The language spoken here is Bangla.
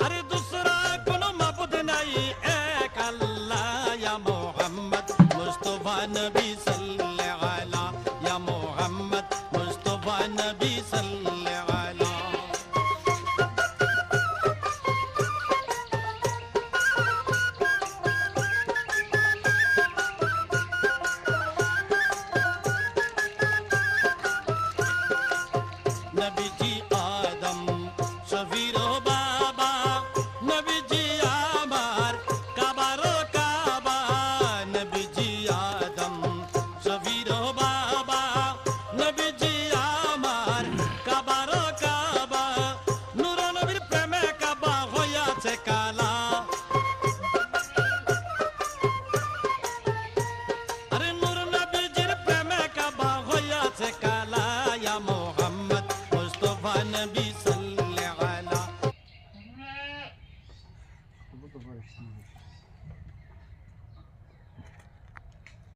আরে দুসরা কোনো মাবুদ নাই এক আল্লাহ ইয়া মুহাম্মদ মুস্তাফা নবী সাল্লাল্লাহু আলা ইয়া মুহাম্মদ মুস্তাফা নবী সাল্লাল্লাহু আলা নবীজি আদম শফির বাবা নবীজি আমার কাবারো কাবা নবীজি আদম শফির বাবা নবীজি আমার কাবারো কাবা নূর নবীর প্রেমে কাবা হইয়াছে কালা আরে নূর নবীজির প্রেমে কাবা হইয়াছে কালা ইয়া মুহাম্মদ মুস্তাফা নবী সাল্লাল্লাহু আলা